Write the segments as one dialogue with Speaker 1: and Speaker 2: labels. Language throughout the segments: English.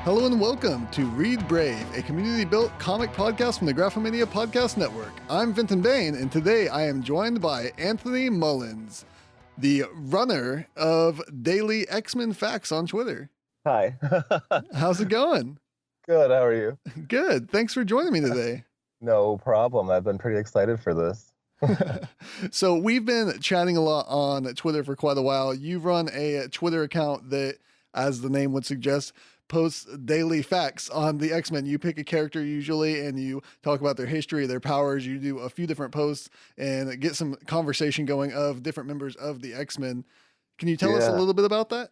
Speaker 1: Hello and welcome to Read Brave, a community-built comic podcast from the Graphomania Podcast Network. I'm Vinton and today I am joined by Anthony Mullins, the runner of DailyXMenFacts on Twitter.
Speaker 2: Hi.
Speaker 1: How's it going?
Speaker 2: Good, how are you?
Speaker 1: Good. Thanks for joining me today.
Speaker 2: No problem. I've been pretty excited for this.
Speaker 1: So we've been chatting a lot on Twitter for quite a while. You run a Twitter account that, as the name would suggest, posts daily facts on the X-Men. You pick a character usually and you talk about their history, their powers. You do a few different posts and get some conversation going of different members of the X-Men. Can you tell us a little bit about that?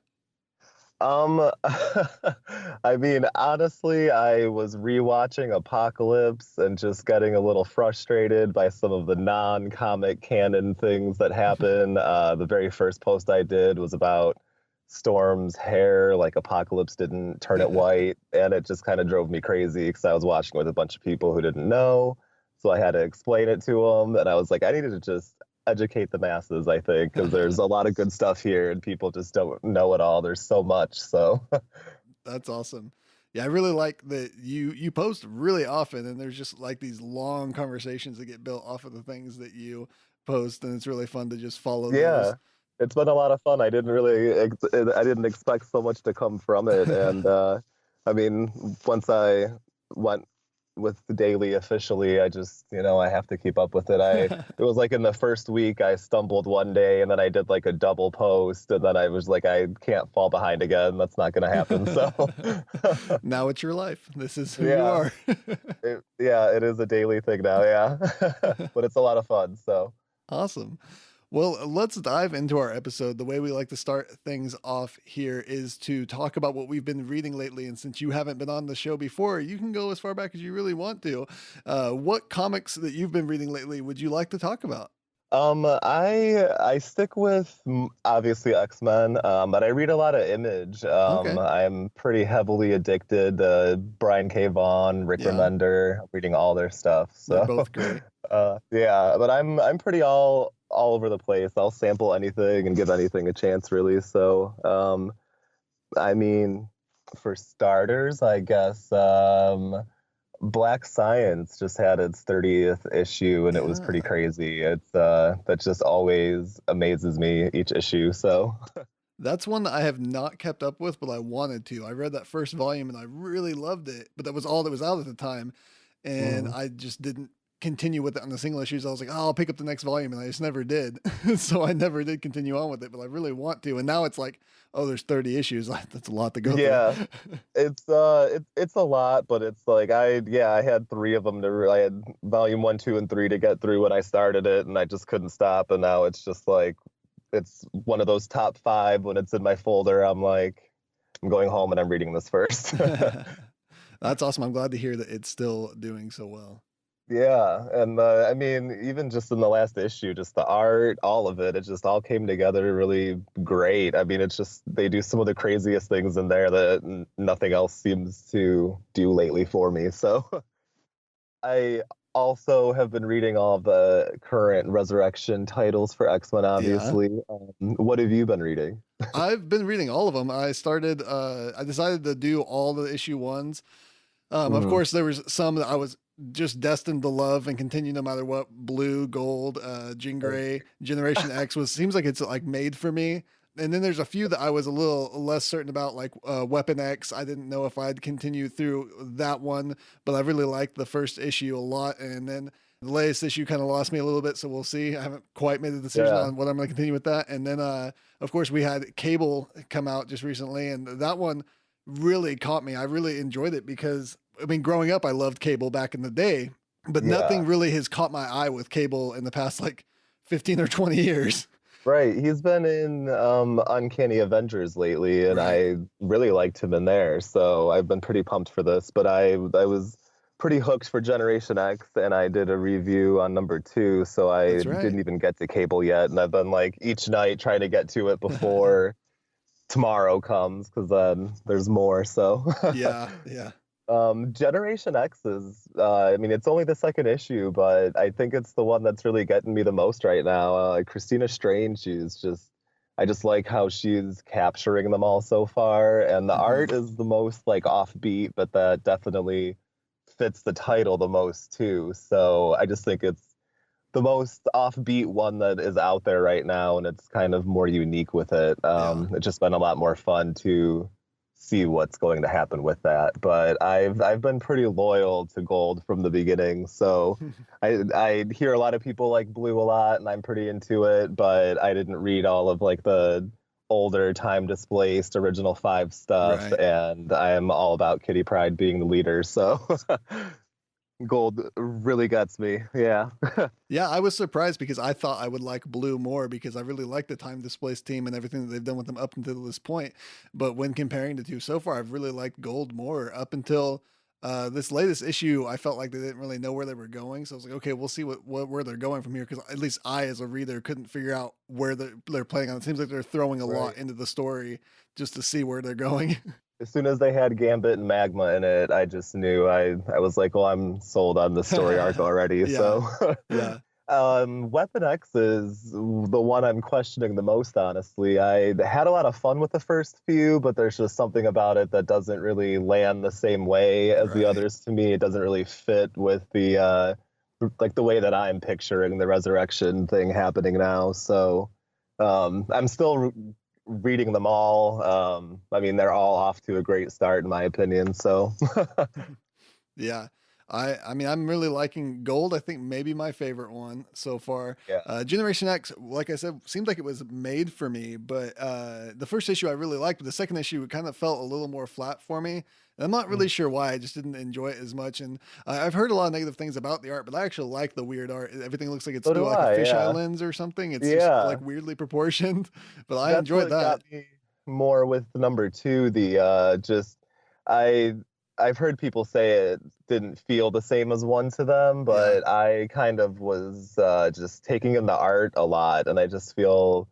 Speaker 2: I mean, honestly, I was rewatching Apocalypse and just getting a little frustrated by some of the non-comic canon things that happen. The very first post I did was about Storm's hair, like Apocalypse didn't turn it white, and it just kind of drove me crazy because I was watching with a bunch of people who didn't know, so I had to explain it to them, and I was like, I needed to just educate the masses, I think, because there's a lot of good stuff here and people just don't know it all. There's so much. So
Speaker 1: that's awesome. Yeah, I really like that you post really often, and there's just like these long conversations that get built off of the things that you post, and it's really fun to just follow those.
Speaker 2: It's been a lot of fun. I didn't expect so much to come from it. And I mean, once I went with the daily officially, I just, I have to keep up with it. It was like in the first week I stumbled one day and then I did like a double post and then I was like, I can't fall behind again. That's not going to happen. So
Speaker 1: now it's your life. This is who you are.
Speaker 2: It is a daily thing now. Yeah. But it's a lot of fun. So
Speaker 1: awesome. Well, let's dive into our episode. The way we like to start things off here is to talk about what we've been reading lately. And since you haven't been on the show before, you can go as far back as you really want to. What comics that you've been reading lately would you like to talk about?
Speaker 2: I stick with obviously X-Men, but I read a lot of Image. I'm pretty heavily addicted to Brian K. Vaughan, Rick Remender, reading all their stuff. So
Speaker 1: they're both great.
Speaker 2: But I'm pretty all over the place. I'll sample anything and give anything a chance, really. So, I mean, for starters, I guess Black Science just had its 30th issue, and it was pretty crazy. It's that just always amazes me each issue. So
Speaker 1: that's one that I have not kept up with, but I wanted to. I read that first volume and I really loved it, but that was all that was out at the time, and I just didn't continue with it on the single issues. I was like, oh, I'll pick up the next volume, and I just never did. So I never did continue on with it, but I really want to. And now it's like, oh, there's 30 issues. That's a lot to go through.
Speaker 2: It's a lot, but it's like I had 3 of them I had volume 1, 2, and 3 to get through when I started it, and I just couldn't stop. And now it's just like it's one of those top 5 when it's in my folder. I'm like, I'm going home and I'm reading this first.
Speaker 1: That's awesome. I'm glad to hear that it's still doing so well.
Speaker 2: Yeah, and I mean, even just in the last issue, just the art, all of it just all came together really great. I mean, it's just they do some of the craziest things in there that nothing else seems to do lately for me. So I also have been reading all the current Resurrection titles for X-Men, obviously. What have you been reading?
Speaker 1: I've been reading all of them. I decided to do all the issue 1s. Of course, there was some that I was just destined to love and continue no matter what. Blue, Gold, Jean Grey, Generation X seems like it's like made for me. And then there's a few that I was a little less certain about, like Weapon X. I didn't know if I'd continue through that one, but I really liked the first issue a lot. And then the latest issue kind of lost me a little bit, so we'll see. I haven't quite made a decision on what I'm going to continue with that. And then, of course, we had Cable come out just recently, and that one really caught me. I really enjoyed it because, I mean, growing up, I loved Cable back in the day, but nothing really has caught my eye with Cable in the past like 15 or 20 years.
Speaker 2: Right. He's been in Uncanny Avengers lately, and I really liked him in there. So I've been pretty pumped for this, but I was pretty hooked for Generation X, and I did a review on number 2, so I didn't even get to Cable yet. And I've been like each night trying to get to it before tomorrow comes, because then there's more. So
Speaker 1: yeah.
Speaker 2: Generation X is, I mean, it's only the 2nd issue, but I think it's the one that's really getting me the most right now. Christina Strange, she's just I just like how she's capturing them all so far, and the art is the most like offbeat, but that definitely fits the title the most too. So I just think it's the most offbeat one that is out there right now, and it's kind of more unique with it. It's just been a lot more fun to see what's going to happen with that. But I've been pretty loyal to Gold from the beginning, so I hear a lot of people like Blue a lot, and I'm pretty into it. But I didn't read all of like the older time displaced original 5 stuff,
Speaker 1: Right.
Speaker 2: and I am all about Kitty Pryde being the leader. So Gold really gets me. Yeah.
Speaker 1: Yeah, I was surprised because I thought I would like Blue more because I really like the time displaced team and everything that they've done with them up until this point. But when comparing the two so far, I've really liked Gold more up until this latest issue. I felt like they didn't really know where they were going, so I was like, okay, we'll see where they're going from here because at least I, as a reader, couldn't figure out where they're playing on. It seems like they're throwing a lot into the story just to see where they're going.
Speaker 2: As soon as they had Gambit and Magma in it, I just knew I was like, well, I'm sold on the story arc already.
Speaker 1: Yeah.
Speaker 2: So
Speaker 1: Yeah.
Speaker 2: Weapon X is the one I'm questioning the most, honestly. I had a lot of fun with the first few, but there's just something about it that doesn't really land the same way as the others to me. It doesn't really fit with the like the way that I'm picturing the resurrection thing happening now. So I'm still reading them all. I mean, they're all off to a great start in my opinion. So
Speaker 1: Yeah. I mean, I'm really liking Gold. I think maybe my favorite one so far.
Speaker 2: yeah.
Speaker 1: Generation X, like I said, seemed like it was made for me, but the first issue I really liked, but the second issue kind of felt a little more flat for me. And I'm not really sure why. I just didn't enjoy it as much. And I've heard a lot of negative things about the art, but I actually like the weird art. Everything looks like it's
Speaker 2: So
Speaker 1: through
Speaker 2: do
Speaker 1: like a
Speaker 2: I,
Speaker 1: fisheye
Speaker 2: yeah.
Speaker 1: lens or something. It's just
Speaker 2: Yeah.
Speaker 1: like weirdly proportioned, but I
Speaker 2: That's
Speaker 1: enjoyed
Speaker 2: what
Speaker 1: that.
Speaker 2: got me more with number 2. The just I I've heard people say it didn't feel the same as 1 to them,
Speaker 1: Yeah.
Speaker 2: but I kind of was just taking in the art a lot, and I just feel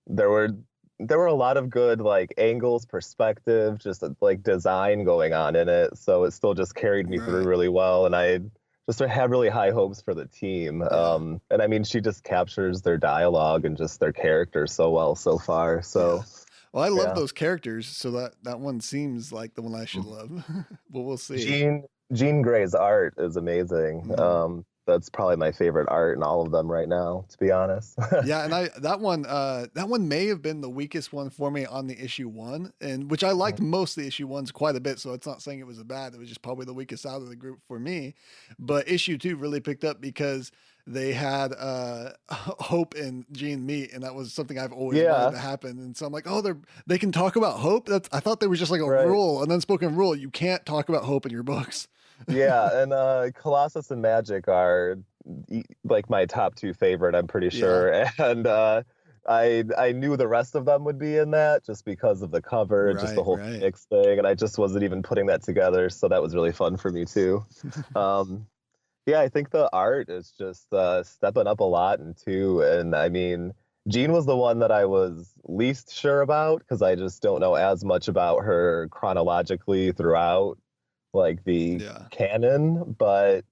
Speaker 2: there were there were a lot of good like angles, perspective, just like design going on in it. So it still just carried me through
Speaker 1: Right.
Speaker 2: really well, and I just had really high hopes for the team.
Speaker 1: Yeah.
Speaker 2: And I mean, she just captures their dialogue and just their characters so well so far.
Speaker 1: Yeah.
Speaker 2: So
Speaker 1: Well, I love
Speaker 2: yeah.
Speaker 1: those characters, so that one seems like the one I should love. But we'll see.
Speaker 2: Jean Grey's art is amazing.
Speaker 1: Mhm.
Speaker 2: That's probably my favorite art in all of them right now, to be honest.
Speaker 1: Yeah, and that one may have been the weakest one for me on the issue one, and which I liked most of the issue ones quite a bit. So it's not saying it was a bad; it was just probably the weakest out of the group for me. But issue two really picked up because they had Hope and Jean meet, and that was something I've always wanted
Speaker 2: Yeah,
Speaker 1: to happen. And so I'm like, oh, they can talk about Hope. That's I thought there was just like a
Speaker 2: right.
Speaker 1: rule, an unspoken rule. You can't talk about Hope in your books.
Speaker 2: Yeah, and Colossus and Magic are like my top 2 favorite, I'm pretty
Speaker 1: Yeah,
Speaker 2: sure. And I knew the rest of them would be in that just because of the cover, just the
Speaker 1: right,
Speaker 2: whole
Speaker 1: right.
Speaker 2: Phoenix thing, and I just wasn't even putting that together, so that was really fun for me too. Um, yeah, I think the art is just stepping up a lot in 2, and I mean, Jean was the one that I was least sure about because I just don't know as much about her chronologically throughout like the
Speaker 1: Yeah.
Speaker 2: canon, but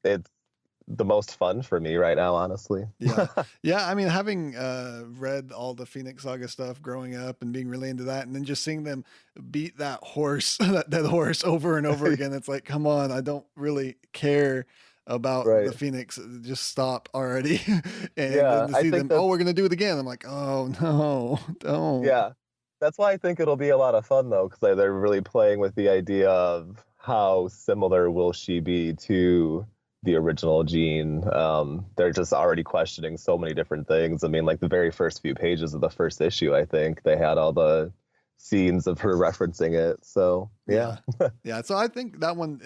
Speaker 2: it's the most fun for me right now, honestly.
Speaker 1: Yeah. Yeah, I mean, having read all the Phoenix Saga stuff growing up and being really into that, and then just seeing them beat that horse, that horse over and over again, it's like, come on, I don't really care about the
Speaker 2: Right.
Speaker 1: Phoenix. Just stop already. And then
Speaker 2: Yeah,
Speaker 1: to
Speaker 2: I
Speaker 1: see
Speaker 2: think
Speaker 1: them, oh,
Speaker 2: that's
Speaker 1: we're gonna do it again. I'm like, oh no, don't.
Speaker 2: yeah. That's why I think it'll be a lot of fun though, because they're really playing with the idea of how similar will she be to the original Jean. They're just already questioning so many different things. I mean, like the very first few pages of the first issue, I think they had all the scenes of her referencing it. So yeah.
Speaker 1: Yeah. Yeah. So I think that one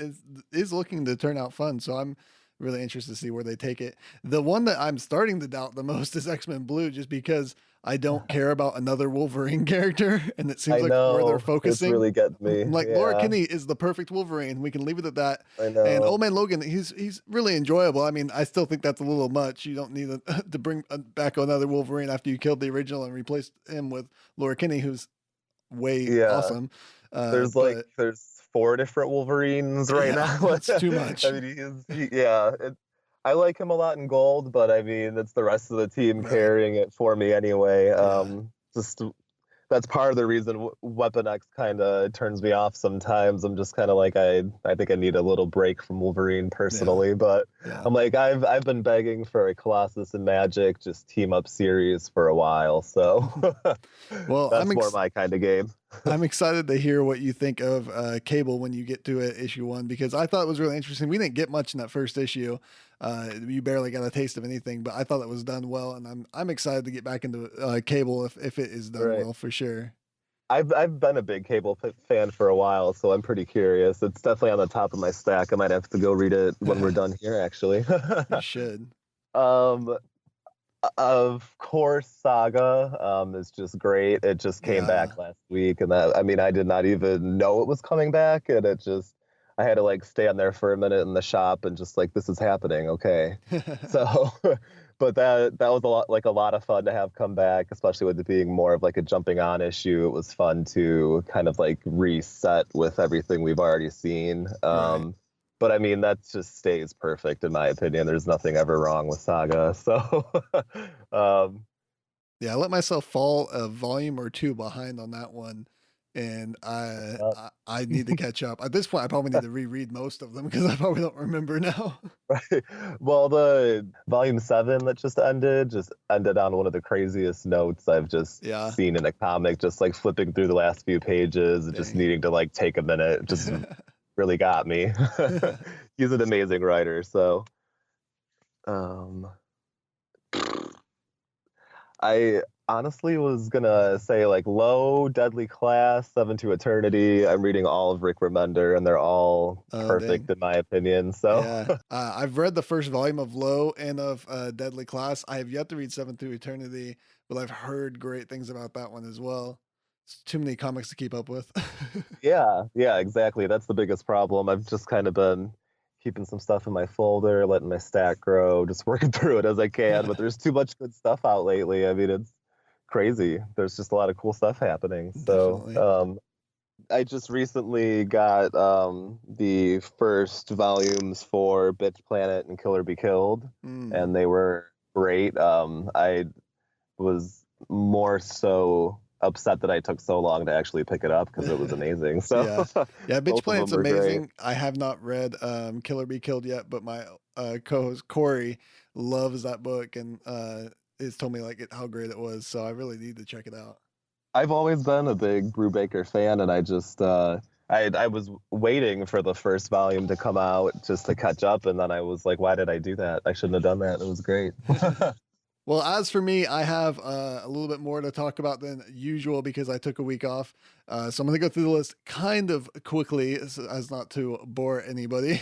Speaker 1: is looking to turn out fun. So I'm really interested to see where they take it. The one that I'm starting to doubt the most is X-Men Blue, just because I don't care about another Wolverine character, and it seems
Speaker 2: I
Speaker 1: like where they're
Speaker 2: know. It's
Speaker 1: focusing.
Speaker 2: really getting
Speaker 1: I'm
Speaker 2: me.
Speaker 1: like, Laura
Speaker 2: Yeah,
Speaker 1: Kinney is the perfect Wolverine. We can leave it at that.
Speaker 2: I
Speaker 1: And Old
Speaker 2: know.
Speaker 1: Man Logan, he's really enjoyable. I mean, I still think that's a little much. You don't need to bring back another Wolverine after you killed the original and replaced him with Laura Kinney, who's way
Speaker 2: Yeah.
Speaker 1: awesome. But
Speaker 2: There's 4 different Wolverines right
Speaker 1: yeah,
Speaker 2: now.
Speaker 1: it's too
Speaker 2: I
Speaker 1: much.
Speaker 2: mean, yeah. I like him a lot in gold, but I mean, it's the rest of the team
Speaker 1: Right.
Speaker 2: carrying it for me anyway.
Speaker 1: Yeah.
Speaker 2: Just that's part of the reason Weapon X kind of turns me off sometimes. I'm just kind of like I think I need a little break from Wolverine
Speaker 1: Yeah.
Speaker 2: personally, but
Speaker 1: Yeah.
Speaker 2: I'm like I've been begging for a Colossus and Magic just team up series for a while, so
Speaker 1: Well,
Speaker 2: that's more my kind of game.
Speaker 1: I'm excited to hear what you think of Cable when you get to it, issue 1, because I thought it was really interesting. We didn't get much in that first issue. You barely got a taste of anything, but I thought it was done well, and I'm excited to get back into Cable if it is done
Speaker 2: Right.
Speaker 1: well for sure.
Speaker 2: I've been a big Cable fan for a while, so I'm pretty curious. It's definitely on the top of my stack. I might have to go read it when we're done here, actually.
Speaker 1: You should.
Speaker 2: um, of course, Saga is just great. It just came
Speaker 1: Yeah.
Speaker 2: back last week, and that, I mean, I did not even know it was coming back, and it just I had to like stand there for a minute in the shop and just like, this is happening, okay. So, but that was a lot of fun to have come back, especially with it being more of like a jumping on issue. It was fun to kind of like reset with everything we've already seen.
Speaker 1: Right.
Speaker 2: But I mean, that just stays perfect in my opinion. There's nothing ever wrong with Saga. So, um,
Speaker 1: Yeah, I let myself fall a volume or two behind on that one, and
Speaker 2: uh,
Speaker 1: I need to catch up. At this point, I probably need to reread most of them because I probably don't remember now.
Speaker 2: right. Well, the volume 7 that just ended on one of the craziest notes I've just
Speaker 1: Yeah.
Speaker 2: seen in a comic, just like flipping through the last few pages and just
Speaker 1: Dang.
Speaker 2: needing to like take a minute. Just really got me. He's an amazing writer. So, um, I honestly was gonna say like Low, Deadly Class, Seven to Eternity. I'm reading all of Rick Remender, and they're all
Speaker 1: Oh,
Speaker 2: perfect
Speaker 1: dang.
Speaker 2: in my opinion. So,
Speaker 1: Yeah. I've read the first volume of Low and of Deadly Class. I have yet to read Seven Through Eternity, but I've heard great things about that one as well. It's too many comics to keep up with.
Speaker 2: yeah, exactly. That's the biggest problem. I've just kind of been keeping some stuff in my folder, letting my stack grow, just working through it as I can. But there's too much good stuff out lately. I mean, it's crazy. There's just a lot of cool stuff happening. So,
Speaker 1: Definitely.
Speaker 2: I just recently got the first volumes for Bitch Planet and Killer Be Killed,
Speaker 1: Mm.
Speaker 2: and they were great. I was more so upset that I took so long to actually pick it up because it was amazing. So
Speaker 1: Yeah. Yeah, Bitch
Speaker 2: both of them
Speaker 1: Planet's
Speaker 2: were great.
Speaker 1: amazing. I have not read Killer Be Killed yet, but my co-host Corey loves that book and has told me like how great it was. So I really need to check it out.
Speaker 2: I've always been a big Brubaker fan, and I just I was waiting for the first volume to come out just to catch up, and then I was like, why did I do that? I shouldn't have done that. It was great.
Speaker 1: Well, as for me, I have a little bit more to talk about than usual because I took a week off. So I'm going to go through the list kind of quickly as not to bore anybody.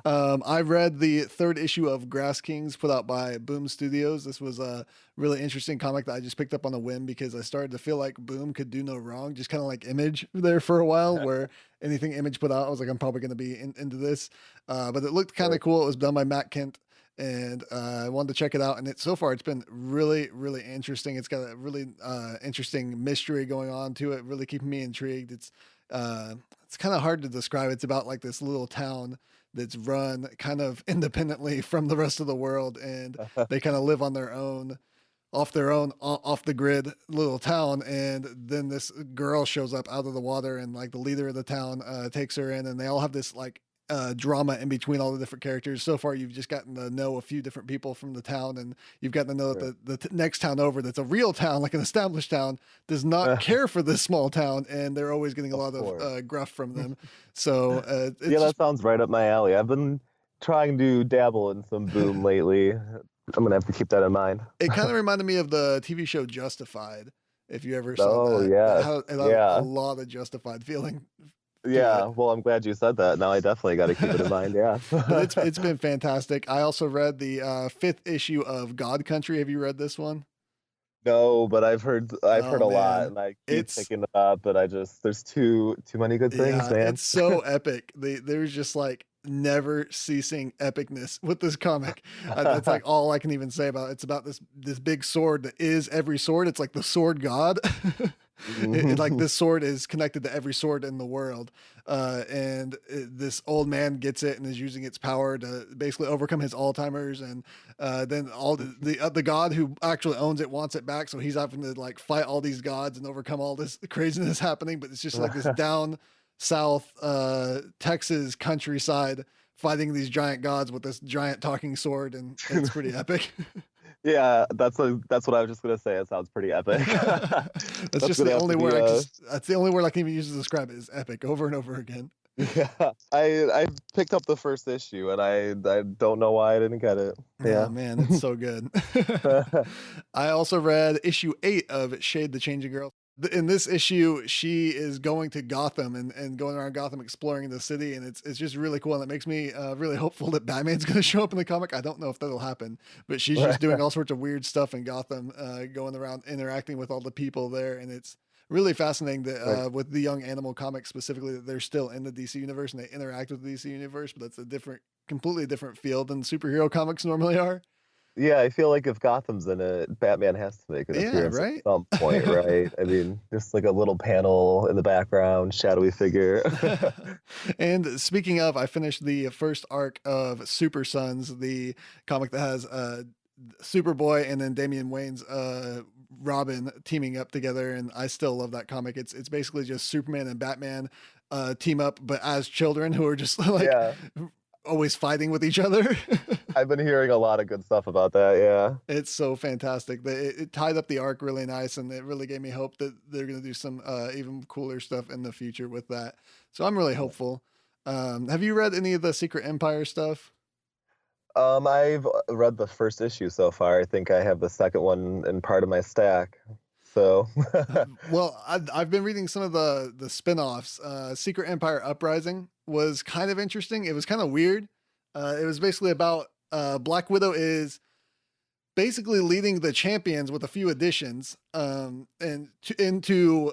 Speaker 1: I've read the third issue of Grass Kings put out by Boom Studios. This was a really interesting comic that I just picked up on a whim because I started to feel like Boom could do no wrong, just kind of like Image there for a while, where anything Image put out, I was like, I'm probably going to be into this. But it looked kind of cool. It was done by Matt Kent, and I wanted to check it out. And so far it's been really, really interesting. It's got a really interesting mystery going on to it, really keeping me intrigued. It's kind of hard to describe. It's about like this little town that's run kind of independently from the rest of the world, and they kind of live on their own, off the grid little town. And then this girl shows up out of the water, and like the leader of the town takes her in, and they all have this like drama in between all the different characters. So far, you've just gotten to know a few different people from the town, and you've gotten to know that the next town over, that's a real town, like an established town, does not care for this small town, and they're always getting a lot of gruff from them. So it's
Speaker 2: Yeah,
Speaker 1: just,
Speaker 2: that sounds right up my alley. I've been trying to dabble in some Boom lately. I'm gonna have to keep that in mind.
Speaker 1: it kind of reminded me of the TV show Justified. If you ever saw
Speaker 2: Oh
Speaker 1: that,
Speaker 2: yeah,
Speaker 1: it had a
Speaker 2: yeah,
Speaker 1: lot of Justified feeling to
Speaker 2: yeah.
Speaker 1: it.
Speaker 2: Well, I'm glad you said that. Now I definitely got to keep it in mind. Yeah.
Speaker 1: But it's been fantastic. I also read the fifth issue of God Country. Have you read this one?
Speaker 2: No, but I've heard
Speaker 1: Oh
Speaker 2: a lot,
Speaker 1: man,
Speaker 2: and I keep
Speaker 1: it's
Speaker 2: picking it up, but I just there's too many good things,
Speaker 1: yeah,
Speaker 2: man.
Speaker 1: it's so epic. There's just like never ceasing epicness with this comic. That's like all I can even say about it. It's about this big sword that is every sword. It's like the sword god. Like this sword is connected to every sword in the world, this old man gets it and is using its power to basically overcome his Alzheimer's, and then all the god who actually owns it wants it back, so he's having to like fight all these gods and overcome all this craziness happening. But it's just like this down south Texas countryside fighting these giant gods with this giant talking sword, and it's pretty epic.
Speaker 2: Yeah, that's what I was just gonna say. It sounds pretty epic.
Speaker 1: That's just the only word that's the only word I can even use to describe it, is epic, over and over again.
Speaker 2: Yeah, I picked up the first issue and I don't know why I didn't get it. Yeah,
Speaker 1: oh, man, it's so good. I also read issue 8 of Shade the Changing Girl. In this issue, she is going to Gotham and going around Gotham exploring the city, and it's just really cool, and it makes me really hopeful that Batman's going to show up in the comic. I don't know if that'll happen, but she's just doing all sorts of weird stuff in Gotham, going around interacting with all the people there, and it's really fascinating that with the Young Animal comics specifically, that they're still in the DC universe and they interact with the DC universe, but that's a completely different field than superhero comics normally are.
Speaker 2: Yeah, I feel like if Gotham's in it, Batman has to make an appearance at some point, right? I mean, just like a little panel in the background, shadowy figure.
Speaker 1: And speaking of, I finished the first arc of Super Sons, the comic that has Superboy and then Damian Wayne's Robin teaming up together, and I still love that comic. It's basically just Superman and Batman team up, but as children who are just like always fighting with each other.
Speaker 2: I've been hearing a lot of good stuff about that. Yeah,
Speaker 1: it's so fantastic. It tied up the arc really nice, and it really gave me hope that they're going to do some even cooler stuff in the future with that. So I'm really hopeful. Have you read any of the Secret Empire stuff?
Speaker 2: I've read the first issue so far. I think I have the second one in part of my stack. So,
Speaker 1: well, I've been reading some of the spin-offs. Secret Empire Uprising was kind of interesting. It was kind of weird. It was basically about Black Widow is basically leading the champions with a few additions, into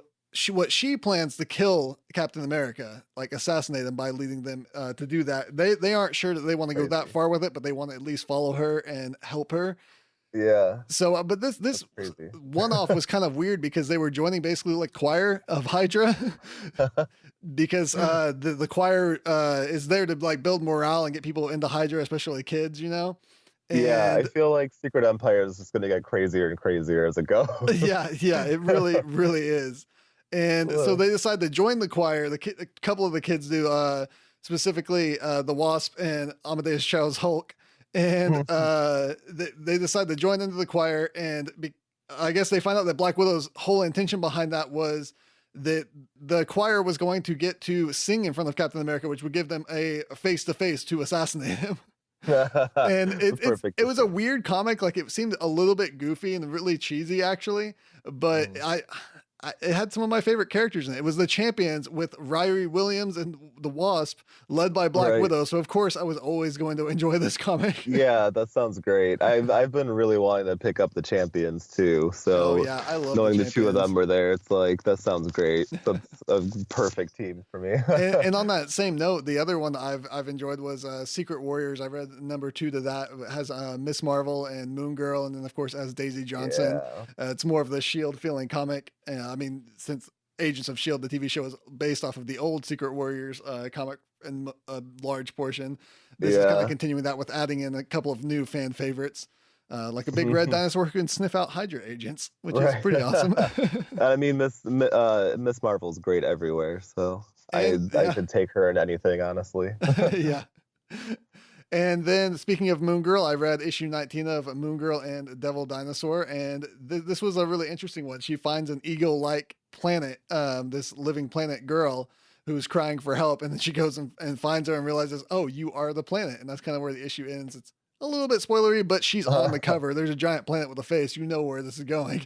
Speaker 1: what she plans to kill Captain America, like assassinate him by leading them to do that. They aren't sure that they want to go that far with it, but they want to at least follow her and help her.
Speaker 2: Yeah.
Speaker 1: So, but this one-off was kind of weird because they were joining basically like choir of Hydra, because the choir is there to like build morale and get people into Hydra, especially kids, you know.
Speaker 2: And yeah, I feel like Secret Empire is just going to get crazier and crazier as it goes.
Speaker 1: yeah, it really is. And so they decide to join the choir. A couple of the kids do, specifically the Wasp and Amadeus Cho's Hulk. And they decide to join into the choir, and I guess they find out that Black Widow's whole intention behind that was that the choir was going to get to sing in front of Captain America, which would give them a face-to-face to assassinate him. And it was a weird comic. Like, it seemed a little bit goofy and really cheesy, actually, but it had some of my favorite characters in it. It was the champions with Ryrie Williams and the Wasp, led by Black Widow. So of course I was always going to enjoy this comic.
Speaker 2: Yeah, that sounds great. I've been really wanting to pick up the champions too. So
Speaker 1: I love
Speaker 2: knowing the two of them were there, it's like, that sounds great. That's a perfect team for me.
Speaker 1: and on that same note, the other one that I've enjoyed was Secret Warriors. I read number 2 to that. It has Miss Marvel and Moon Girl, and then of course as Daisy Johnson. It's more of the Shield feeling comic. I mean, since Agents of S.H.I.E.L.D., the TV show is based off of the old Secret Warriors comic in a large portion. This is kind of continuing that with adding in a couple of new fan favorites, like a big red dinosaur who can sniff out Hydra agents, which is pretty awesome.
Speaker 2: I mean, Miss Marvel's great everywhere, so I could take her in anything, honestly.
Speaker 1: Yeah. And then, speaking of Moon Girl, I read issue 19 of Moon Girl and Devil Dinosaur, and this was a really interesting one. She finds an eagle-like planet, this living planet girl who's crying for help, and then she goes and finds her and realizes, oh, you are the planet, and that's kind of where the issue ends. It's a little bit spoilery, but she's on the cover. There's a giant planet with a face. You know where this is going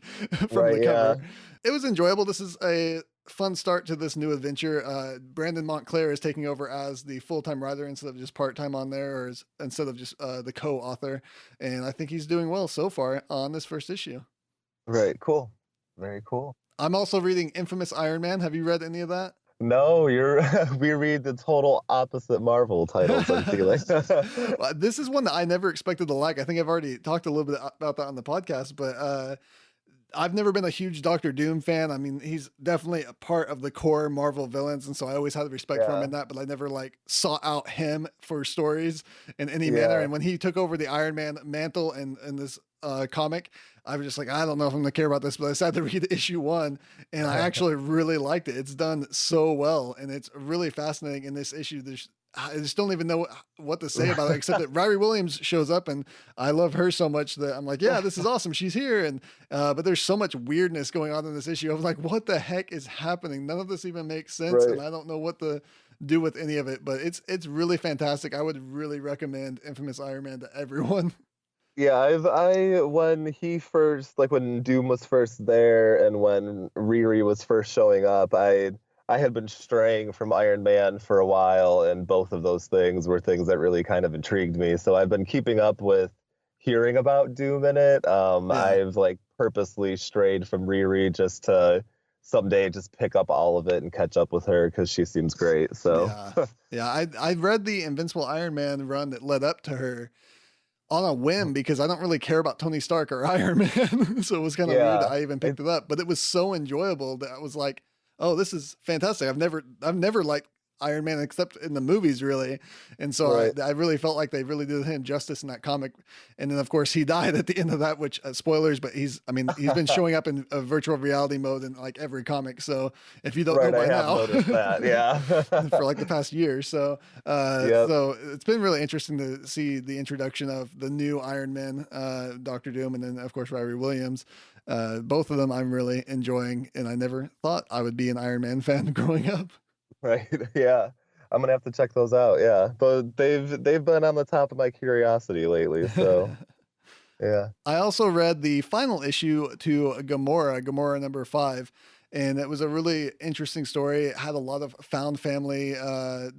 Speaker 1: from the cover. It was enjoyable. This is a fun start to this new adventure. Brandon Montclair is taking over as the full-time writer instead of just part-time on there, or instead of just the co-author. And I think he's doing well so far on this first issue.
Speaker 2: Right. Cool. Very cool.
Speaker 1: I'm also reading Infamous Iron Man. Have you read any of that?
Speaker 2: No, we read the total opposite Marvel titles, I feel like.
Speaker 1: This is one that I never expected to like. I think I've already talked a little bit about that on the podcast, but I've never been a huge Doctor Doom fan. I mean, he's definitely a part of the core Marvel villains, and so I always had respect for him in
Speaker 2: Yeah.
Speaker 1: that, but I never like sought out him for stories in any manner.
Speaker 2: Yeah.
Speaker 1: And when he took over the Iron Man mantle in this comic, I was just like, I don't know if I'm gonna care about this, but I decided to read issue 1, and I actually really liked it. It's done so well, and it's really fascinating in this issue. I just don't even know what to say about it, except that Ryrie Williams shows up, and I love her so much that I'm like, yeah, this is awesome. She's here. And, but there's so much weirdness going on in this issue. I was like, what the heck is happening? None of this even makes sense.
Speaker 2: Right.
Speaker 1: And I don't know what to do with any of it, but it's really fantastic. I would really recommend Infamous Iron Man to everyone.
Speaker 2: Yeah, when he first, like when Doom was first there and when Riri was first showing up, I had been straying from Iron Man for a while, and both of those things were things that really kind of intrigued me. So I've been keeping up with hearing about Doom in it.
Speaker 1: Yeah.
Speaker 2: I've like purposely strayed from Riri just to someday just pick up all of it and catch up with her because she seems great. So
Speaker 1: I read the Invincible Iron Man run that led up to her on a whim because I don't really care about Tony Stark or Iron Man. So it was kind of weird that I even picked it up, but it was so enjoyable that I was like, oh, this is fantastic. I've never liked Iron Man except in the movies, really. And so I really felt like they really did him justice in that comic. And then of course he died at the end of that, which spoilers, but he's been showing up in a virtual reality mode in like every comic. So if you don't know by now,
Speaker 2: noticed that, yeah,
Speaker 1: for like the past year. So, so it's been really interesting to see the introduction of the new Iron Man, Doctor Doom, and then of course Ryrie Williams. Both of them I'm really enjoying, and I never thought I would be an Iron Man fan growing up.
Speaker 2: Right. Yeah. I'm gonna have to check those out. Yeah. But they've been on the top of my curiosity lately. So yeah.
Speaker 1: I also read the final issue to Gamora number 5. And it was a really interesting story. It had a lot of found family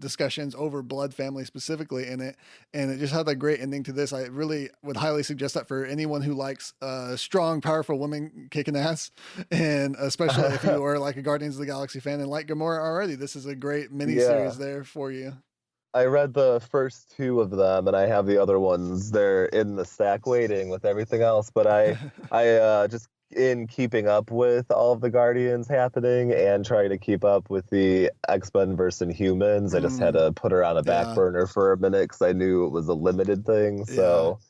Speaker 1: discussions over blood family specifically in it. And it just had a great ending to this. I really would highly suggest that for anyone who likes strong, powerful women kicking ass. And especially if you are like a Guardians of the Galaxy fan and like Gamora already, this is a great miniseries there for you.
Speaker 2: I read the first 2 of them, and I have the other ones. They're in the stack waiting with everything else. But I just in keeping up with all of the Guardians happening and trying to keep up with the X-Men versus Inhumans, I just had to put her on a back burner for a minute because I knew it was a limited thing. So,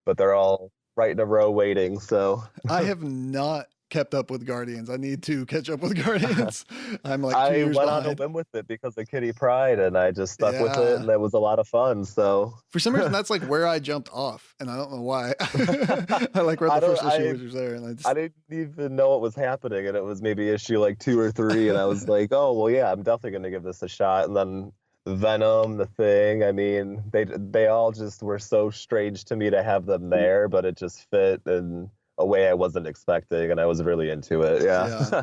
Speaker 2: but they're all right in a row waiting. So
Speaker 1: I have not kept up with Guardians. I need to catch up with Guardians. I'm like 2 years
Speaker 2: went
Speaker 1: behind.
Speaker 2: on a whim with it because of Kitty Pryde, and I just stuck with it, and it was a lot of fun. So
Speaker 1: for some reason, that's like where I jumped off, and I don't know why. I like read the first issue, which was there, and I
Speaker 2: didn't even know what was happening, and it was maybe issue like 2 or 3, and I was like, oh well, yeah, I'm definitely gonna give this a shot. And then Venom, the Thing. I mean, they all just were so strange to me to have them there, but it just fit in a way I wasn't expecting, and I was really into it. Yeah.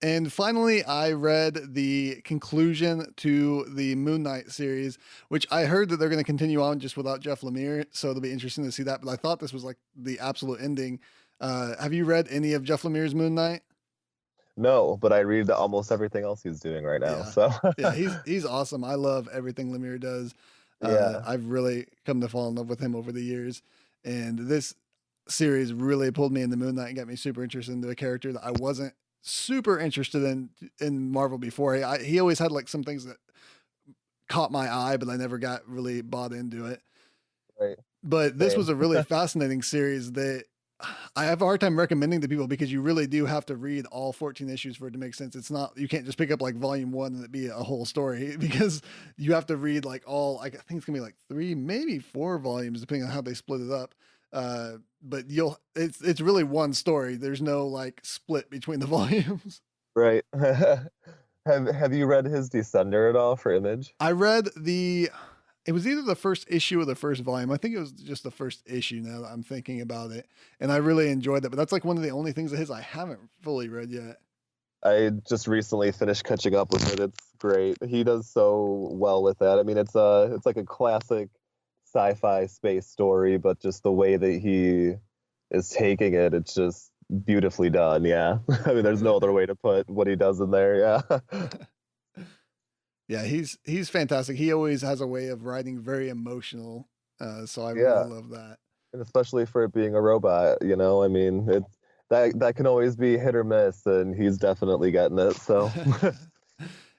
Speaker 1: And finally, I read the conclusion to the Moon Knight series, which I heard that they're going to continue on just without Jeff Lemire. So it'll be interesting to see that. But I thought this was like the absolute ending. Have you read any of Jeff Lemire's Moon Knight?
Speaker 2: No, but I read almost everything else he's doing right now. So
Speaker 1: he's awesome. I love everything Lemire does. I've really come to fall in love with him over the years. And this series really pulled me into Moon Knight and got me super interested into a character that I wasn't super interested in Marvel before. He always had like some things that caught my eye, but I never got really bought into it.
Speaker 2: Right.
Speaker 1: But this was a really fascinating series that I have a hard time recommending to people because you really do have to read all 14 issues for it to make sense. It's not, you can't just pick up like volume 1 and it be a whole story because you have to read like all, I think it's gonna be like 3, maybe 4 volumes, depending on how they split it up. But it's really one story. There's no like split between the volumes.
Speaker 2: Right. Have you read his Descender at all for Image?
Speaker 1: I read it was either the first issue or the first volume. I think it was just the first issue now that I'm thinking about it. And I really enjoyed that, but that's like one of the only things of his I haven't fully read yet.
Speaker 2: I just recently finished catching up with it. It's great. He does so well with that. I mean, it's like a classic sci-fi space story, but just the way that he is taking it, it's just beautifully done. Yeah. I mean, there's no other way to put what he does in there. Yeah.
Speaker 1: Yeah, he's fantastic. He always has a way of writing very emotional. So I really love that.
Speaker 2: And especially for it being a robot, I mean, that can always be hit or miss, and he's definitely getting it. So.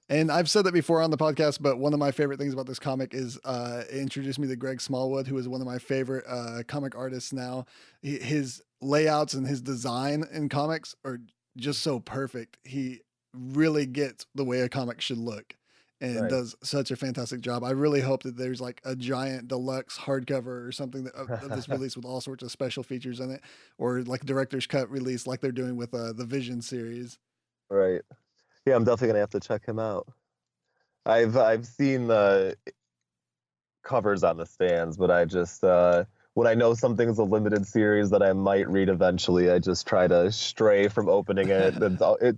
Speaker 1: And I've said that before on the podcast, but one of my favorite things about this comic is it introduced me to Greg Smallwood, who is one of my favorite comic artists now. His layouts and his design in comics are just so perfect. He really gets the way a comic should look and does such a fantastic job. I really hope that there's like a giant deluxe hardcover or something that, of this release with all sorts of special features in it, or like director's cut release like they're doing with the Vision series.
Speaker 2: Right. Yeah, I'm definitely gonna have to check him out. I've seen the covers on the stands, but I just when I know something's a limited series that I might read eventually, I just try to stray from opening it.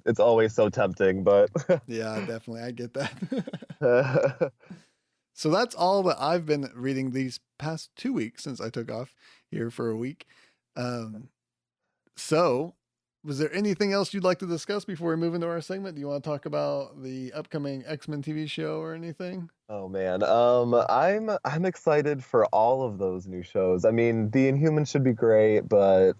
Speaker 2: It's always so tempting, but
Speaker 1: yeah, definitely, I get that. So that's all that I've been reading these past 2 weeks since I took off here for a week. So was there anything else you'd like to discuss before we move into our segment? Do you want to talk about the upcoming X-Men TV show or anything?
Speaker 2: Oh man, I'm excited for all of those new shows. I mean, The Inhumans should be great, but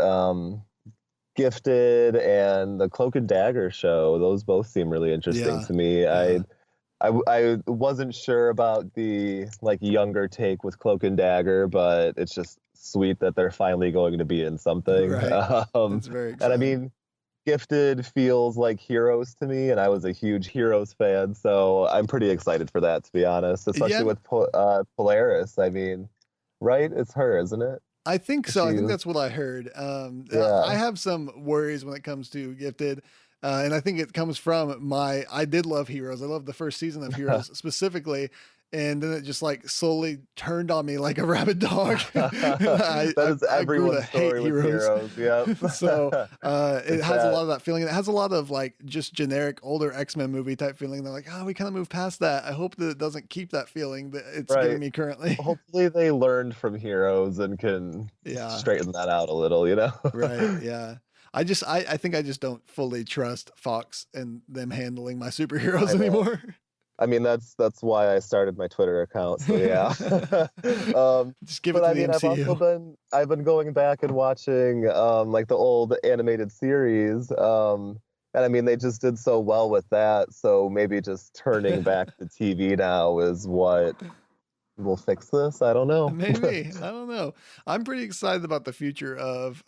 Speaker 2: Gifted and the Cloak and Dagger show, those both seem really interesting to me. I wasn't sure about the like younger take with Cloak and Dagger, but it's just sweet that they're finally going to be in something.
Speaker 1: Right. It's very exciting.
Speaker 2: And I mean, Gifted feels like Heroes to me, and I was a huge Heroes fan, so I'm pretty excited for that, to be honest, especially with Polaris. I mean, right? It's her, isn't it?
Speaker 1: I think so. I think that's what I heard. I have some worries when it comes to Gifted. And I think it comes from I did love Heroes. I loved the first season of Heroes specifically. And then it just like slowly turned on me like a rabid dog.
Speaker 2: That is everyone's story with Heroes. Yep.
Speaker 1: So it has a lot of that feeling. It has a lot of like just generic older X-Men movie type feeling. They're like, oh, we kind of moved past that. I hope that it doesn't keep that feeling that it's giving me currently.
Speaker 2: Hopefully they learned from Heroes and can straighten that out a little, you know?
Speaker 1: Right. Yeah. I think I just don't fully trust Fox and them handling my superheroes anymore.
Speaker 2: I mean, that's why I started my Twitter account. So yeah,
Speaker 1: just give it to the MCU.
Speaker 2: I've been going back and watching like the old animated series, and I mean they just did so well with that. So maybe just turning back to TV now is what will fix this. I don't know.
Speaker 1: Maybe. I don't know. I'm pretty excited about the future of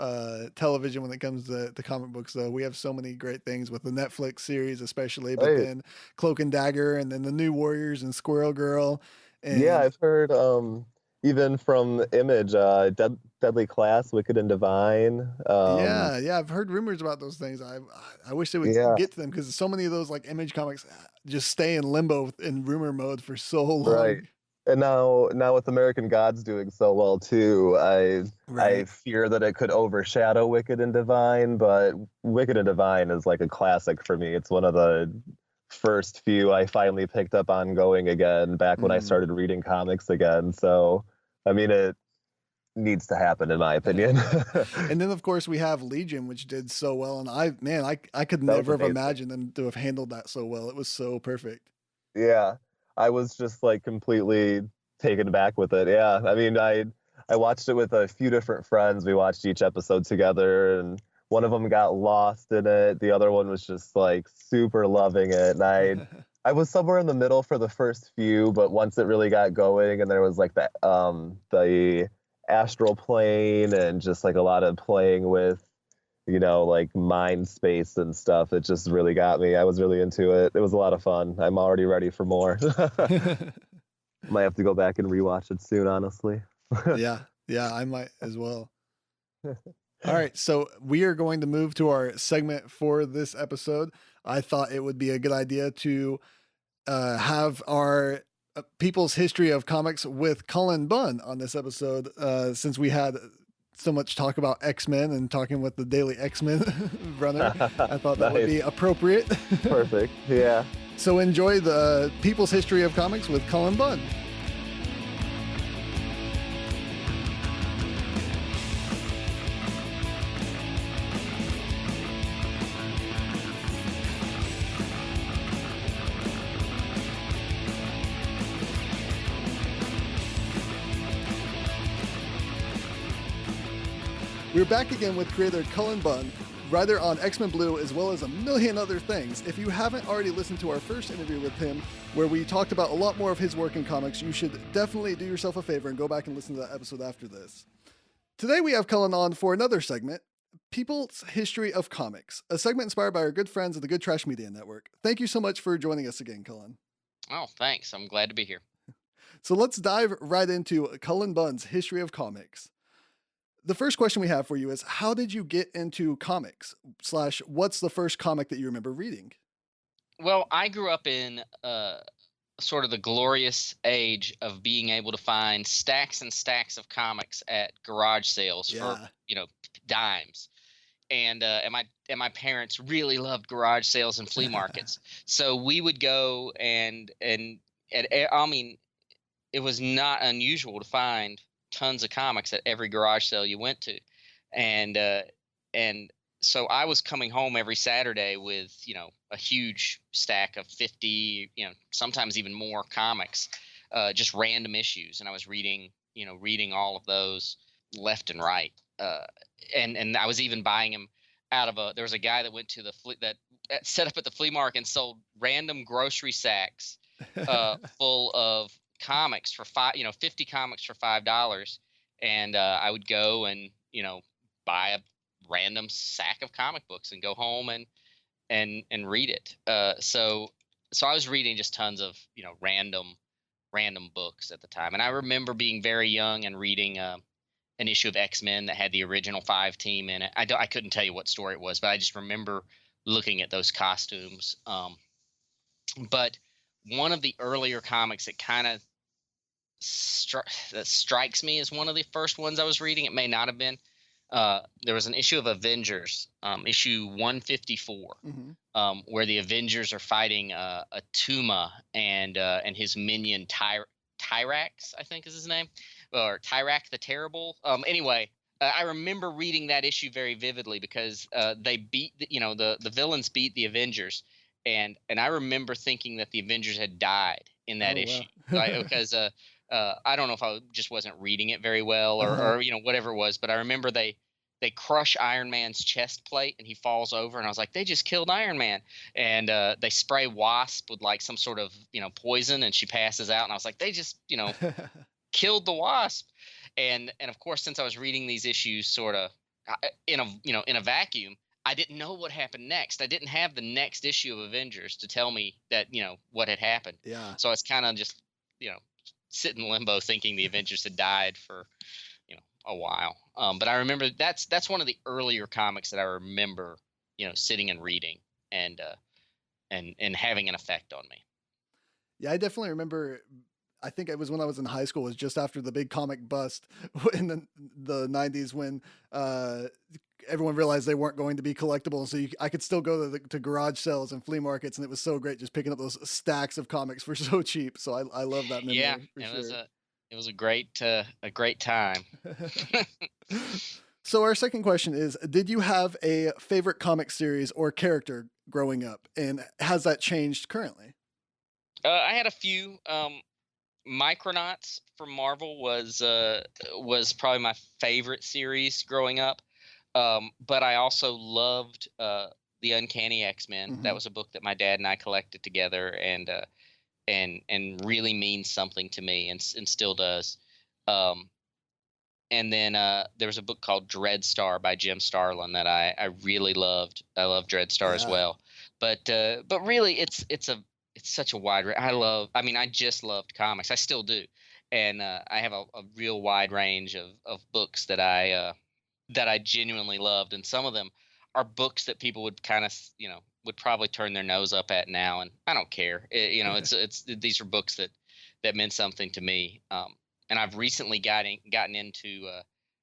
Speaker 1: television when it comes to the comic books, though. We have so many great things with the Netflix series, especially, but then Cloak and Dagger, and then the New Warriors and Squirrel Girl. And
Speaker 2: yeah, I've heard even from Image, Deadly Class, Wicked and Divine.
Speaker 1: Yeah, I've heard rumors about those things. I wish they would get to them, because so many of those like Image comics just stay in limbo in rumor mode for so long.
Speaker 2: Right. And now with American Gods doing so well too, I fear that it could overshadow Wicked and Divine, but Wicked and Divine is like a classic for me. It's one of the first few I finally picked up on going again back when I started reading comics again. So, I mean, it needs to happen in my opinion.
Speaker 1: And then of course we have Legion, which did so well, and I could never have imagined them to have handled that so well. It was so perfect.
Speaker 2: Yeah. I was just like completely taken back with it. Yeah. I mean, I watched it with a few different friends. We watched each episode together, and one of them got lost in it. The other one was just like super loving it. And I was somewhere in the middle for the first few, but once it really got going and there was like the astral plane and just like a lot of playing with, you know, like mind space and stuff, it just really got me. I was really into it. It was a lot of fun. I'm already ready for more. Might have to go back and rewatch it soon, honestly.
Speaker 1: Yeah, I might as well. All right, so we are going to move to our segment for this episode. I thought it would be a good idea to have our People's History of Comics with Cullen Bunn on this episode, since we had so much talk about X-Men and talking with the Daily X-Men runner. I thought that would be appropriate.
Speaker 2: Perfect. Yeah.
Speaker 1: So enjoy the People's History of Comics with Cullen Bunn. We're back again with creator Cullen Bunn, writer on X-Men Blue, as well as a million other things. If you haven't already listened to our first interview with him, where we talked about a lot more of his work in comics, you should definitely do yourself a favor and go back and listen to that episode after this. Today we have Cullen on for another segment, People's History of Comics, a segment inspired by our good friends at the Good Trash Media Network. Thank you so much for joining us again, Cullen.
Speaker 3: Oh, thanks. I'm glad to be here.
Speaker 1: So let's dive right into Cullen Bunn's History of Comics. The first question we have for you is, how did you get into comics? / what's the first comic that you remember reading?
Speaker 3: Well, I grew up in sort of the glorious age of being able to find stacks and stacks of comics at garage sales for dimes, and my parents really loved garage sales and flea markets. So we would go and I mean, it was not unusual to find tons of comics at every garage sale you went to, and so I was coming home every Saturday with a huge stack of 50, sometimes even more comics, just random issues, and I was reading all of those left and right, and I was even buying them out of there was a guy that went to that set up at the flea market and sold random grocery sacks full of comics for 50 comics for $5, and I would go and buy a random sack of comic books and go home and read it. So I was reading just tons of random books at the time, and I remember being very young and reading an issue of X-Men that had the original 5 team in it. I couldn't tell you what story it was, but I just remember looking at those costumes. But one of the earlier comics that kind of that strikes me as one of the first ones I was reading, it may not have been, there was an issue of Avengers, issue 154, where the Avengers are fighting Atuma and his minion Tyrax, I think is his name, or Tyrak the Terrible. Anyway, I remember reading that issue very vividly because they beat the villains beat the Avengers, and I remember thinking that the Avengers had died in that issue, wow. Because I don't know if I just wasn't reading it very well or whatever it was, but I remember they crush Iron Man's chest plate and he falls over, and I was like, they just killed Iron Man. And they spray Wasp with like some sort of poison, and she passes out, and I was like, they just killed the Wasp. And of course, since I was reading these issues sort of in a vacuum, I didn't know what happened next. I didn't have the next issue of Avengers to tell me that what had happened.
Speaker 1: Yeah.
Speaker 3: So I was kind of just sit in limbo thinking the Avengers had died for a while. But I remember that's one of the earlier comics that I remember sitting and reading and having an effect on me.
Speaker 1: Yeah, I definitely remember. I think it was when I was in high school. It was just after the big comic bust in the 90s when everyone realized they weren't going to be collectible. So I could still go to garage sales and flea markets, and it was so great just picking up those stacks of comics for so cheap. So I love that memory.
Speaker 3: Yeah,
Speaker 1: it
Speaker 3: was a great time.
Speaker 1: So our second question is, did you have a favorite comic series or character growing up, and has that changed currently?
Speaker 3: I had a few. Micronauts from Marvel was probably my favorite series growing up. But I also loved the Uncanny X-Men. That was a book that my dad and I collected together, and really means something to me, and still does. And then there was a book called Dreadstar by Jim Starlin that I really loved. I love Dreadstar as well. But really, it's such a wide range. I just loved comics. I still do, and I have a real wide range of books that I genuinely loved, and some of them are books that people would kind of would probably turn their nose up at now, and I don't care. It's these are books that meant something to me. And I've recently gotten into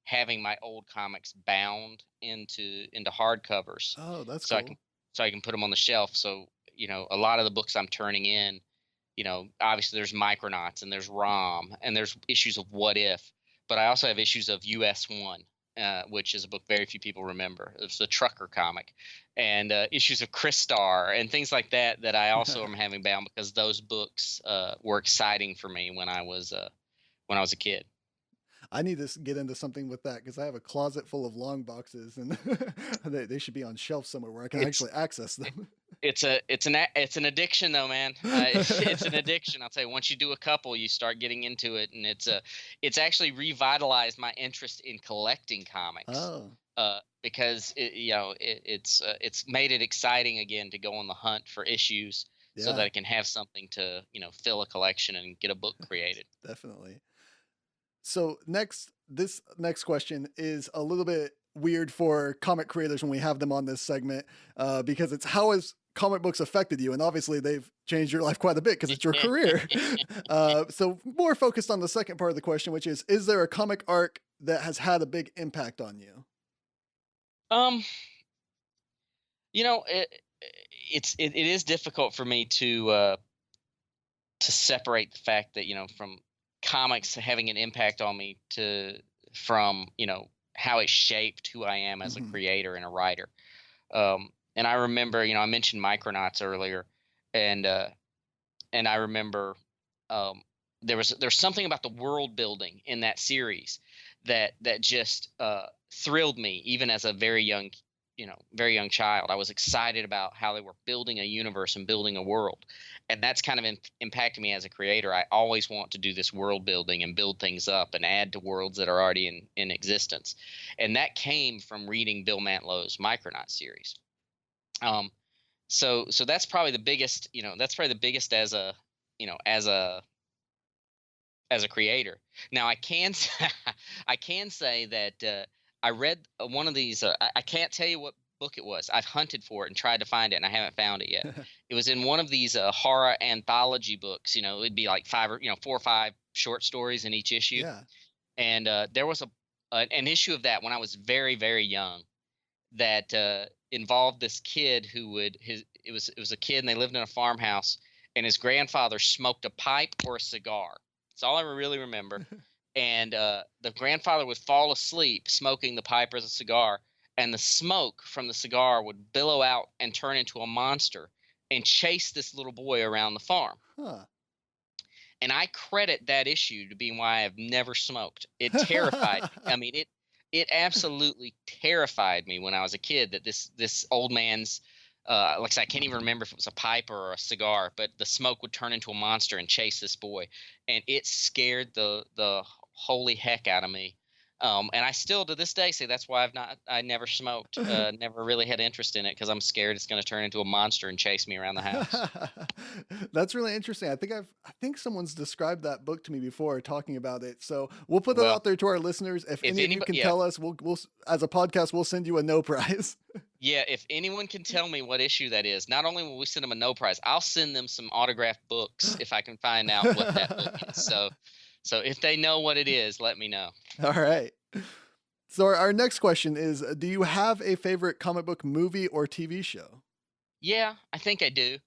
Speaker 3: having my old comics bound into hardcovers.
Speaker 1: Oh, that's cool.
Speaker 3: So I can put them on the shelf. So a lot of the books I'm turning in, obviously there's Micronauts and there's ROM and there's issues of What If, but I also have issues of US1, which is a book very few people remember. It's a trucker comic, and issues of Crystar and things like that I also am having bound because those books were exciting for me when I was a kid.
Speaker 1: I need to get into something with that because I have a closet full of long boxes, and they should be on shelf somewhere where I can
Speaker 3: It's
Speaker 1: actually access them.
Speaker 3: it's an addiction though, man. It's an addiction. I'll tell you. Once you do a couple, you start getting into it, and it's actually revitalized my interest in collecting comics.
Speaker 1: Oh,
Speaker 3: Because it's made it exciting again to go on the hunt for issues, so that
Speaker 1: yeah,
Speaker 3: I can have something to fill a collection and get a book created.
Speaker 1: definitely. So this next question is a little bit weird for comic creators when we have them on this segment, because it's how has comic books affected you? And obviously they've changed your life quite a bit because it's your career. So more focused on the second part of the question, which is there a comic arc that has had a big impact on you?
Speaker 3: um, it is difficult for me to separate the fact that from comics having an impact on me from how it shaped who I am as a
Speaker 1: Hmm.
Speaker 3: creator and a writer. And I remember, I mentioned Micronauts earlier, and I remember um, there's something about the world building in that series that just thrilled me, even as a very young child. I was excited about how they were building a universe and building a world, and that's kind of impacted me as a creator. I always want to do this world building and build things up and add to worlds that are already in existence, and that came from reading Bill Mantlow's Micronauts series. Um, so that's probably the biggest. That's probably the biggest as a you know as a creator. Now I can I can say that I read one of these. I can't tell you what book it was. I've hunted for it and tried to find it, and I haven't found it yet. It was in one of these horror anthology books. It'd be like 4 or 5 short stories in each issue,
Speaker 1: Yeah.
Speaker 3: and there was an issue of that when I was very very young that involved this kid who would his it was a kid, and they lived in a farmhouse, and his grandfather smoked a pipe or a cigar. That's all I really remember. And the grandfather would fall asleep smoking the pipe or the cigar, and the smoke from the cigar would billow out and turn into a monster and chase this little boy around the farm.
Speaker 1: Huh.
Speaker 3: And I credit that issue to being why I've never smoked. It terrified me. I mean, it absolutely terrified me when I was a kid that this old man's like I said, I can't even remember if it was a pipe or a cigar, but the smoke would turn into a monster and chase this boy, and it scared the holy heck out of me. And I still to this day say that's why I never smoked, never really had interest in it, because I'm scared it's going to turn into a monster and chase me around the house.
Speaker 1: That's really interesting. I think someone's described that book to me before talking about it. So we'll put that
Speaker 3: Well,
Speaker 1: out there to our listeners. If
Speaker 3: if
Speaker 1: any of you
Speaker 3: anybody,
Speaker 1: can
Speaker 3: yeah,
Speaker 1: tell us, we'll as a podcast, we'll send you a no prize.
Speaker 3: yeah, if anyone can tell me what issue that is, not only will we send them a no prize, I'll send them some autographed books if I can find out what that book is. So if they know what it is, let me know.
Speaker 1: All right. So our next question is, do you have a favorite comic book movie or TV show?
Speaker 3: Yeah, I think I do.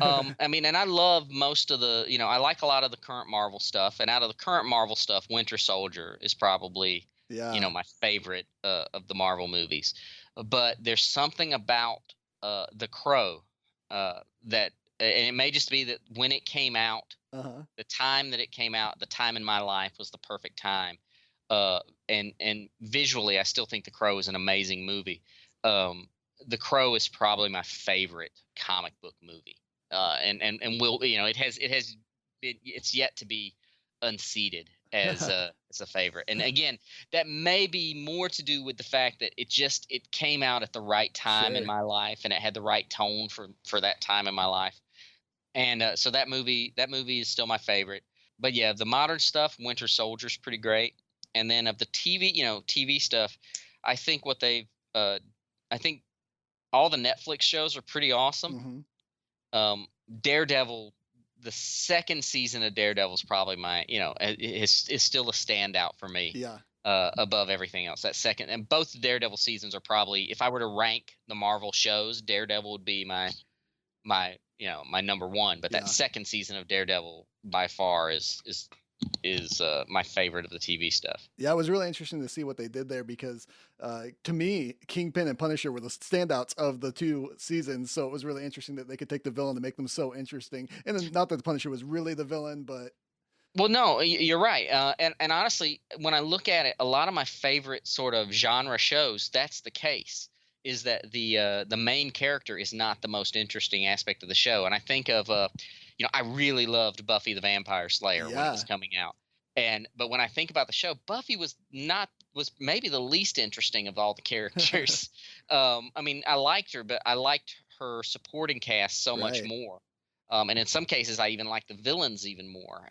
Speaker 3: I mean, and I love most of I like a lot of the current Marvel stuff, and out of the current Marvel stuff, Winter Soldier is probably,
Speaker 1: Yeah.
Speaker 3: my favorite of the Marvel movies. But there's something about the Crow that, and it may just be that when it came out,
Speaker 1: Uh-huh.
Speaker 3: the time that it came out, the time in my life was the perfect time. And visually, I still think The Crow is an amazing movie. Um, The Crow is probably my favorite comic book movie. And will it's yet to be unseated as a favorite. And again, that may be more to do with the fact that it came out at the right time in
Speaker 1: Sure.
Speaker 3: my life, and it had the right tone for that time in my life. And so that movie is still my favorite. But yeah, the modern stuff, Winter Soldier's pretty great. And then of the TV stuff, I think what they've I think all the Netflix shows are pretty awesome.
Speaker 1: Hmm.
Speaker 3: um, Daredevil, the second season of Daredevil is probably is still a standout for me,
Speaker 1: Yeah.
Speaker 3: above everything else. That second, and both Daredevil seasons are probably, if I were to rank the Marvel shows, Daredevil would be my number one. But that
Speaker 1: Yeah.
Speaker 3: second season of Daredevil by far is my favorite of the TV stuff.
Speaker 1: Yeah, it was really interesting to see what they did there because to me, Kingpin and Punisher were the standouts of the two seasons. So it was really interesting that they could take the villain and make them so interesting. And then, not that the Punisher was really the villain, but
Speaker 3: Well, no, you're right. And honestly, when I look at it, a lot of my favorite sort of genre shows, that's the case. Is that the main character is not the most interesting aspect of the show? And I think of I really loved Buffy the Vampire Slayer when it was
Speaker 1: Yeah,
Speaker 3: coming out. But when I think about the show, Buffy was maybe the least interesting of all the characters. I mean, I liked her, but I liked her supporting cast so much
Speaker 1: right.
Speaker 3: more. And in some cases, I even like the villains even more.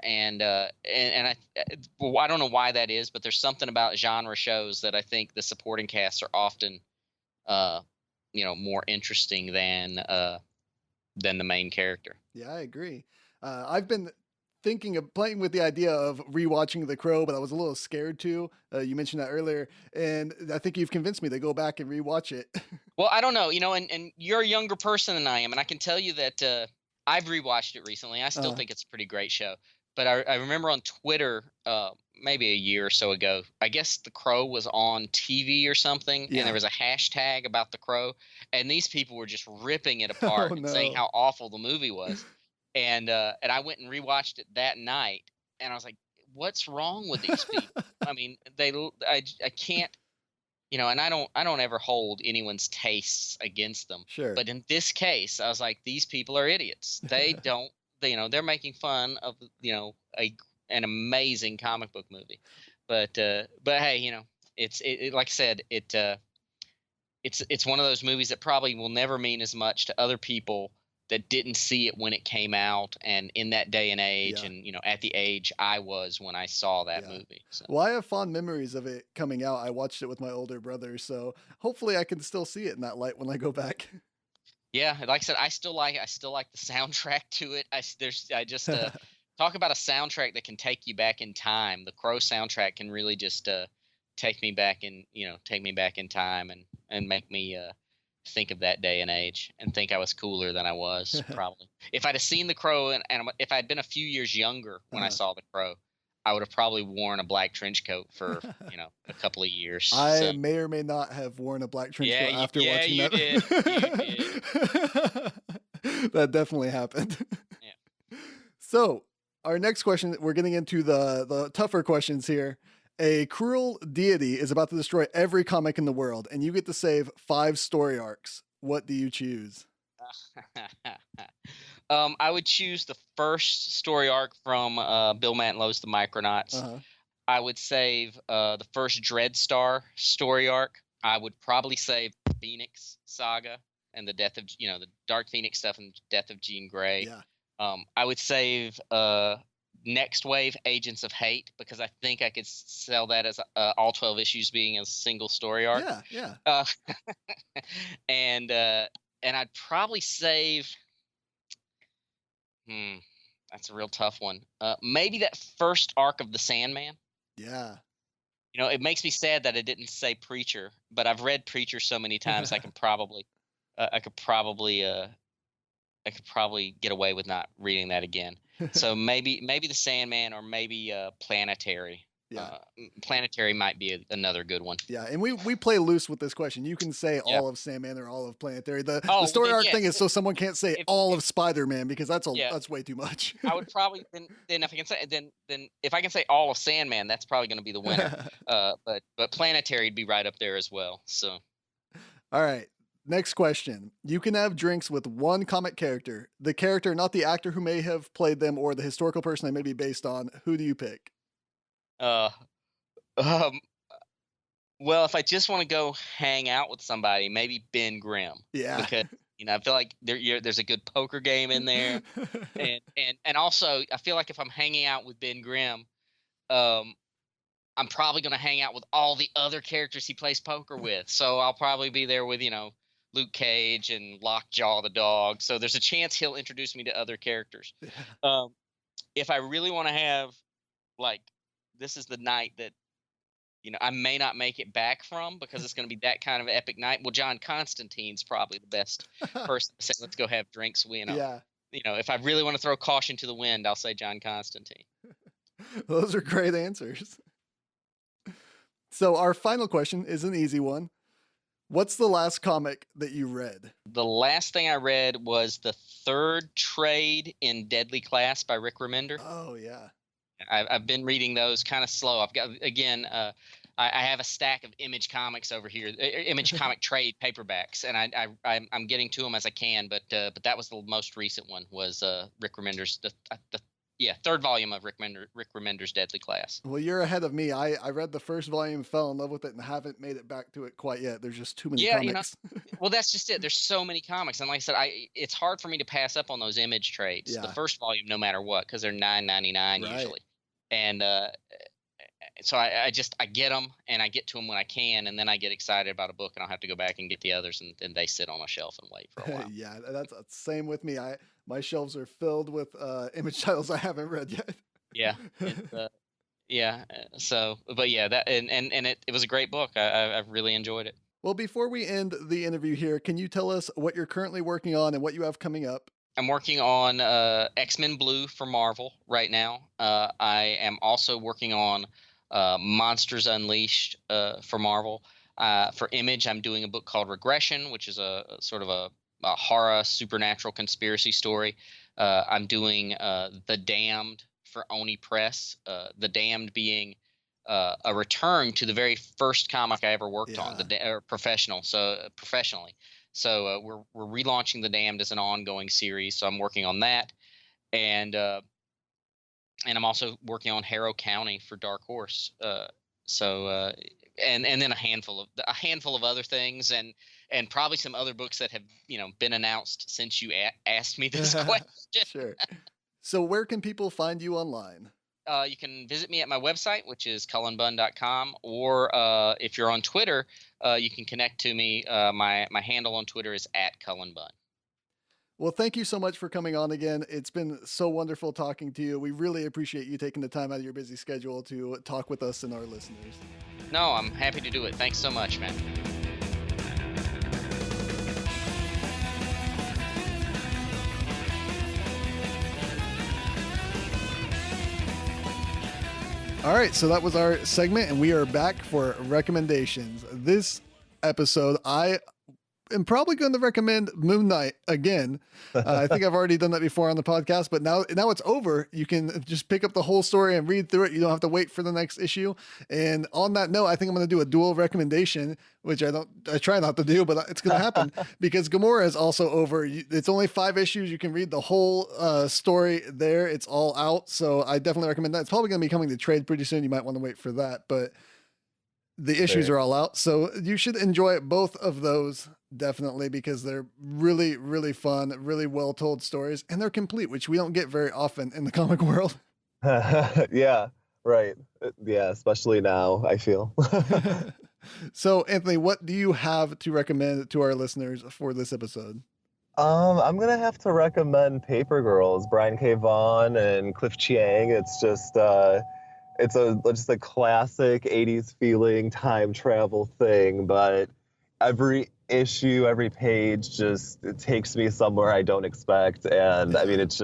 Speaker 3: Well, I don't know why that is, but there's something about genre shows that I think the supporting casts are often, uh, more interesting than the main character.
Speaker 1: Yeah, I agree. I've been thinking of playing with the idea of rewatching The Crow, but I was a little scared to. You mentioned that earlier, and I think you've convinced me to go back and rewatch it.
Speaker 3: Well, I don't know, and you're a younger person than I am, and I can tell you that I've rewatched it recently. I still
Speaker 1: uh,
Speaker 3: think it's a pretty great show. But I remember on Twitter, maybe a year or so ago, I guess The Crow was on TV or something, and there
Speaker 1: yeah.
Speaker 3: was a hashtag about The Crow, and these people were just ripping it
Speaker 1: Oh
Speaker 3: apart and saying
Speaker 1: no.
Speaker 3: how awful the movie was. And I went and rewatched it that night, and I was like, "What's wrong with these people?" I mean, I can't, and I don't ever hold anyone's tastes against them.
Speaker 1: Sure.
Speaker 3: But in this case, I was like, these people are idiots. They don't, they're making fun of, an amazing comic book movie. But hey, like I said, it's one of those movies that probably will never mean as much to other people that didn't see it when it came out and in that day and age,
Speaker 1: Yeah.
Speaker 3: and at the age I was when I saw that
Speaker 1: Yeah.
Speaker 3: movie. So.
Speaker 1: Well, I have fond memories of it coming out. I watched it with my older brother, so hopefully I can still see it in that light when I go back.
Speaker 3: Yeah, like I said, I still like the soundtrack to it. I just talk about a soundtrack that can take you back in time. The Crow soundtrack can really just take me back in time and make me think of that day and age and think I was cooler than I was probably. If I'd have seen The Crow and if I'd been a few years younger when I
Speaker 1: Uh,
Speaker 3: saw The Crow, I would have probably worn a black trench coat for, a couple of years.
Speaker 1: I
Speaker 3: So,
Speaker 1: may or may not have worn a black trench
Speaker 3: yeah,
Speaker 1: coat after
Speaker 3: yeah,
Speaker 1: watching
Speaker 3: you did. You did.
Speaker 1: that. That definitely happened.
Speaker 3: Yeah.
Speaker 1: So, our next question, we're getting into the tougher questions here. A cruel deity is about to destroy every comic in the world, and you get to save 5 story arcs. What do you choose?
Speaker 3: I would choose the first story arc from Bill Mantlow's The Micronauts.
Speaker 1: Uh-huh.
Speaker 3: I would save the first Dreadstar story arc. I would probably save Phoenix Saga and the death of the Dark Phoenix stuff and death of Jean Grey.
Speaker 1: Yeah.
Speaker 3: I would save Next Wave Agents of Hate because I think I could sell that as all 12 issues being a single story arc.
Speaker 1: Yeah, yeah.
Speaker 3: Uh, and I'd probably save. That's a real tough one. Maybe that first arc of the Sandman.
Speaker 1: Yeah.
Speaker 3: It makes me sad that I didn't say Preacher, but I've read Preacher so many times I could probably get away with not reading that again. So maybe the Sandman or maybe Planetary.
Speaker 1: Yeah.
Speaker 3: Planetary might be another good one.
Speaker 1: Yeah, and we play loose with this question. You can say
Speaker 3: Yeah.
Speaker 1: all of Sandman or all of Planetary. The
Speaker 3: Oh,
Speaker 1: story
Speaker 3: then
Speaker 1: arc thing
Speaker 3: yes.
Speaker 1: is so someone can't say all of Spider-Man because that's
Speaker 3: Yeah.
Speaker 1: way too much.
Speaker 3: I would probably then if I can say then if I can say all of Sandman, that's probably going to be the winner. But Planetary would be right up there as well. So
Speaker 1: All right. Next question. You can have drinks with one comic character. The character, not the actor who may have played them or the historical person they may be based on. Who do you pick?
Speaker 3: uh um well, if I just want to go hang out with somebody, maybe Ben Grimm
Speaker 1: Yeah.
Speaker 3: because I feel like there's a good poker game in there, and also I feel like if I'm hanging out with Ben Grimm, um, I'm probably going to hang out with all the other characters he plays poker with. So I'll probably be there with Luke Cage and Lockjaw the dog. So there's a chance he'll introduce me to other characters. Um, if I really want to have like this is the night that I may not make it back from because it's going to be that kind of epic night. Well, John Constantine's probably the best person to say, let's go have drinks.
Speaker 1: Yeah.
Speaker 3: If I really want to throw caution to the wind, I'll say John Constantine.
Speaker 1: Those are great answers. So our final question is an easy one. What's the last comic that you read?
Speaker 3: The last thing I read was the third trade in Deadly Class by Rick Remender.
Speaker 1: Oh, yeah.
Speaker 3: I've been reading those kind of slow. I've got again. I have a stack of Image Comics over here, Image Comic trade paperbacks, and I'm getting to them as I can. But that was the most recent one, was Rick Remender's third volume of Rick Remender's Deadly Class.
Speaker 1: Well, you're ahead of me. I read the first volume, fell in love with it, and haven't made it back to it quite yet. There's just too many comics.
Speaker 3: Well, that's just it. There's so many comics, and like I said, it's hard for me to pass up on those Image trades.
Speaker 1: Yeah.
Speaker 3: The first volume, no matter what, because they're $9.99 usually, and so I get them, and I get to them when I can, and then I get excited about a book, and I'll have to go back and get the others, and they sit on a shelf and wait for a while.
Speaker 1: Yeah, that's the same with me. My shelves are filled with Image titles I haven't read yet.
Speaker 3: Yeah. So, but yeah, that and it was a great book. I've really enjoyed it.
Speaker 1: Well, before we end the interview here, can you tell us what you're currently working on and what you have coming up?
Speaker 3: I'm working on X-Men Blue for Marvel right now. I am also working on Monsters Unleashed for Marvel. For Image, I'm doing a book called Regression, which is a sort of a horror supernatural conspiracy story. I'm doing The Damned for Oni Press. The Damned being a return to the very first comic I ever worked on, professionally. So we're relaunching The Damned as an ongoing series. So I'm working on that, and I'm also working on Harrow County for Dark Horse. And then a handful of other things, and probably some other books that have been announced since you asked me this question.
Speaker 1: Sure. So where can people find you online?
Speaker 3: You can visit me at my website, which is cullenbunn.com, or if you're on Twitter, you can connect to me. My handle on Twitter is @CullenBunn.
Speaker 1: Well, thank you so much for coming on again. It's been so wonderful talking to you. We really appreciate you taking the time out of your busy schedule to talk with us and our listeners.
Speaker 3: No, I'm happy to do it. Thanks so much, man.
Speaker 1: All right, so that was our segment, and we are back for recommendations. This episode, I am probably going to recommend Moon Knight again. I think I've already done that before on the podcast, but now it's over. You can just pick up the whole story and read through it. You don't have to wait for the next issue. And on that note, I think I'm going to do a dual recommendation, which I try not to do, but it's going to happen because Gamora is also over. It's only 5 issues. You can read the whole story there. It's all out. So I definitely recommend that. It's probably going to be coming to trade pretty soon. You might want to wait for that, but the issues are all out. So you should enjoy both of those. Definitely, because they're really, really fun, really well told stories, and they're complete, which we don't get very often in the comic world.
Speaker 2: Yeah, right. Yeah, especially now, I feel.
Speaker 1: So, Anthony, what do you have to recommend to our listeners for this episode?
Speaker 2: I'm gonna have to recommend Paper Girls, Brian K. Vaughan and Cliff Chiang. It's just it's just a classic 80s feeling time travel thing, but every issue, every page it takes me somewhere I don't expect. And I mean, it's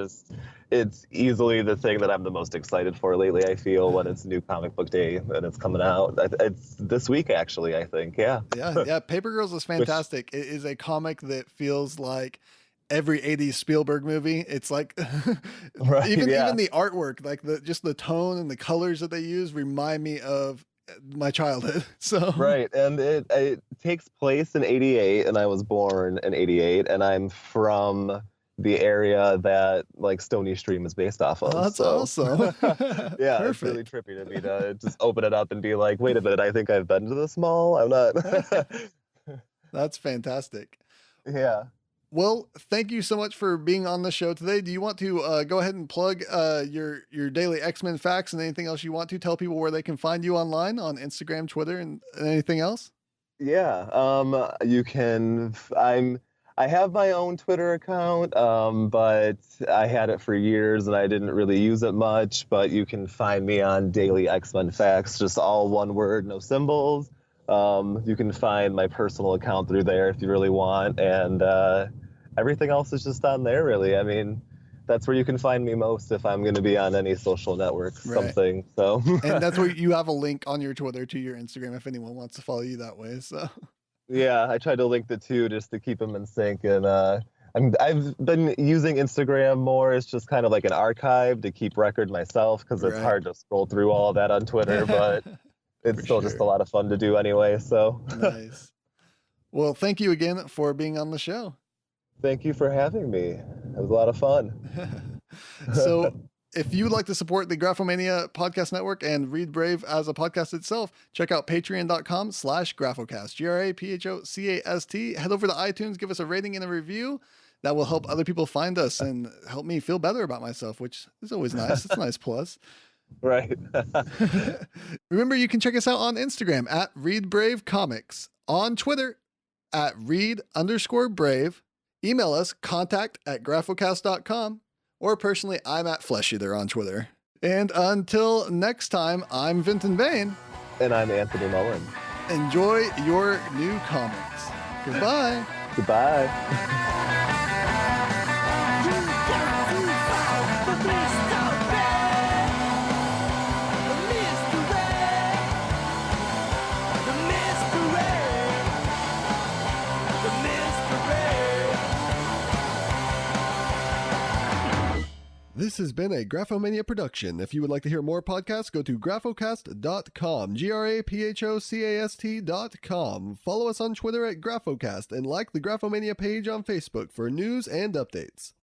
Speaker 2: easily the thing that I'm the most excited for lately, I feel, when it's New Comic Book Day and it's coming out. It's this week, actually, I think. Yeah.
Speaker 1: Yeah. Paper Girls is fantastic. It is a comic that feels like every 80s Spielberg movie. It's like even the artwork, like just the tone and the colors that they use remind me of my childhood. So
Speaker 2: right, and it takes place in 88, and I was born in 88, and I'm from the area that like Stony Stream is based off of.
Speaker 1: Oh, that's awesome.
Speaker 2: Yeah,
Speaker 1: perfect.
Speaker 2: It's really trippy to me to just open it up and be like, wait a minute, I think I've been to this mall. I'm not.
Speaker 1: That's fantastic.
Speaker 2: Yeah.
Speaker 1: Well, thank you so much for being on the show today. Do you want to go ahead and plug your daily X-Men facts and anything else you want to tell people where they can find you online on Instagram, Twitter, and anything else?
Speaker 2: Yeah. You can. I have my own Twitter account, but I had it for years and I didn't really use it much. But you can find me on DailyXMenFacts, just all one word, no symbols. You can find my personal account through there if you really want, and everything else is just on there, really. I mean, that's where you can find me most if I'm going to be on any social network, something. So,
Speaker 1: and that's where you have a link on your Twitter to your Instagram if anyone wants to follow you that way. So,
Speaker 2: yeah, I tried to link the two just to keep them in sync, and I I've been using Instagram more as just kind of like an archive to keep record myself, because it's hard to scroll through all of that on Twitter, but it's still just a lot of fun to do anyway. So
Speaker 1: nice. Well, thank you again for being on the show.
Speaker 2: Thank you for having me. It was a lot of fun.
Speaker 1: So if you would like to support the Graphomania podcast network and Read Brave as a podcast itself, check out patreon.com/Graphocast, GRAPHOCAST. Head over to iTunes, give us a rating and a review. That will help other people find us and help me feel better about myself, which is always nice. It's a nice plus.
Speaker 2: Right.
Speaker 1: Remember, you can check us out on Instagram at Read Brave Comics, on Twitter at Read_Brave. Email us, contact@graphocast.com, or personally, I'm at Flesh Eater on Twitter. And until next time, I'm Vinton Bain.
Speaker 2: And I'm Anthony Mullins.
Speaker 1: Enjoy your new comics. Goodbye.
Speaker 2: Goodbye.
Speaker 1: This has been a Graphomania production. If you would like to hear more podcasts, go to graphocast.com, GRAPHOCAST.com. Follow us on Twitter at Graphocast and like the Graphomania page on Facebook for news and updates.